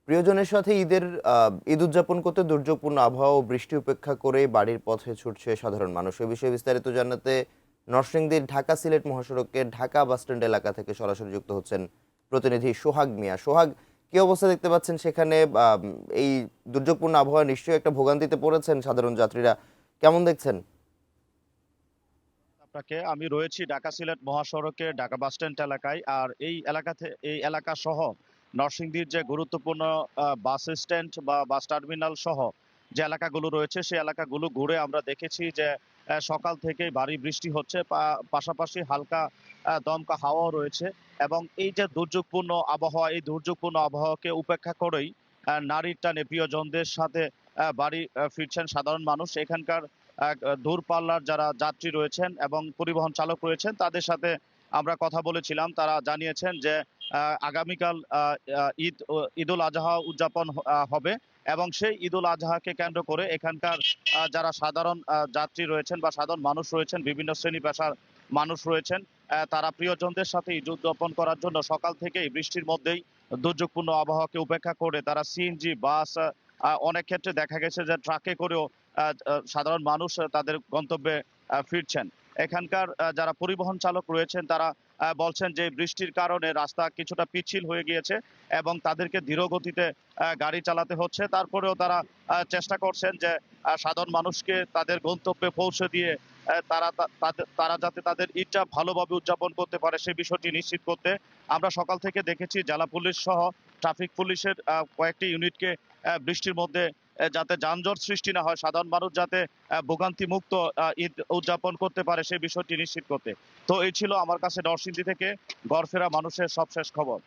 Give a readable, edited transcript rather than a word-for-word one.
প্রিয়জনের সাথে ঈদ উদযাপন করতে দুর্যোগপূর্ণ আবহাওয়া ও বৃষ্টি উপেক্ষা করে বাড়ির পথে ছুটছে সাধারণ মানুষ। এ বিষয়ে বিস্তারিত জানাতে নরসিংদীর ঢাকা সিলেট মহাসড়কের ঢাকা বাসস্ট্যান্ড এলাকা থেকে সরাসরি যুক্ত হচ্ছেন প্রতিনিধি সোহাগ মিয়া। সোহাগ, কি অবস্থা দেখতে পাচ্ছেন সেখানে? এই দুর্যোগপূর্ণ আবহাওয়া নিশ্চয়ই একটা ভোগান্তিতে পড়েছেন সাধারণ যাত্রীরা, কেমন দেখছেন? আপনাকে আমি রয়েছি ঢাকা সিলেট মহাসড়কে ঢাকা বাসস্ট্যান্ড এলাকায়। আর এই এলাকা সহ নরসিংদীর যে গুরুত্বপূর্ণ বাস স্ট্যান্ড বা বাস টার্মিনাল সহ যে এলাকাগুলো রয়েছে সেই এলাকাগুলো ঘুরে আমরা দেখেছি যে সকাল থেকেই ভারী বৃষ্টি হচ্ছে, পাশাপাশি হালকা দমকা হাওয়াও রয়েছে। এবং এই যে দুর্যোগপূর্ণ আবহাওয়া, এই দুর্যোগপূর্ণ আবহাওয়াকে উপেক্ষা করেই নারীর টানে প্রিয়জনদের সাথে বাড়ি ফিরছেন সাধারণ মানুষ। এখানকার দূরপাল্লার যারা যাত্রী রয়েছেন এবং পরিবহন চালক রয়েছেন তাদের সাথে আমরা কথা বলেছিলাম। তারা জানিয়েছেন যে আগামীকাল ঈদুল আজহা উদযাপন হবে এবং সেই ঈদুল আজহাকে কেন্দ্র করে এখানকার যারা সাধারণ যাত্রী রয়েছেন বা সাধারণ মানুষ রয়েছেন, বিভিন্ন শ্রেণী পেশার মানুষ রয়েছেন, তারা প্রিয়জনদের সাথে ঈদ উদযাপন করার জন্য সকাল থেকেই বৃষ্টির মধ্যেই দুর্যোগপূর্ণ আবহাওয়াকে উপেক্ষা করে তারা সিএনজি বাস, অনেক ক্ষেত্রে দেখা গেছে যে ট্রাকে করেও সাধারণ মানুষ তাদের গন্তব্যে ফিরছেন। এখানকার যারা পরিবহন চালক রয়েছেন তারা বলছেন যে বৃষ্টির কারণে রাস্তা কিছুটা পিচ্ছিল হয়ে গিয়েছে এবং তাদেরকে ধীর গতিতে গাড়ি চালাতে হচ্ছে। তারপরেও তারা চেষ্টা করছেন যে সাধারণ মানুষকে তাদের গন্তব্যে পৌঁছে দিয়ে তারা যাতে তাদের ঈদটা ভালোভাবে উদযাপন করতে পারে সেই বিষয়টি নিশ্চিত করতে আমরা সকাল থেকে দেখেছি জেলা পুলিশ সহ ট্রাফিক পুলিশের কয়েকটি ইউনিটকে বৃষ্টির মধ্যে যাতে যানজট সৃষ্টি না হয়, সাধারণ মানুষ যাতে ভোগান্তি মুক্ত ঈদ উদযাপন করতে পারে সেই বিষয়টি নিশ্চিত করতে। তো এই ছিল আমার কাছে নরসিংদী থেকে ঘর ফেরা মানুষের সবশেষ খবর।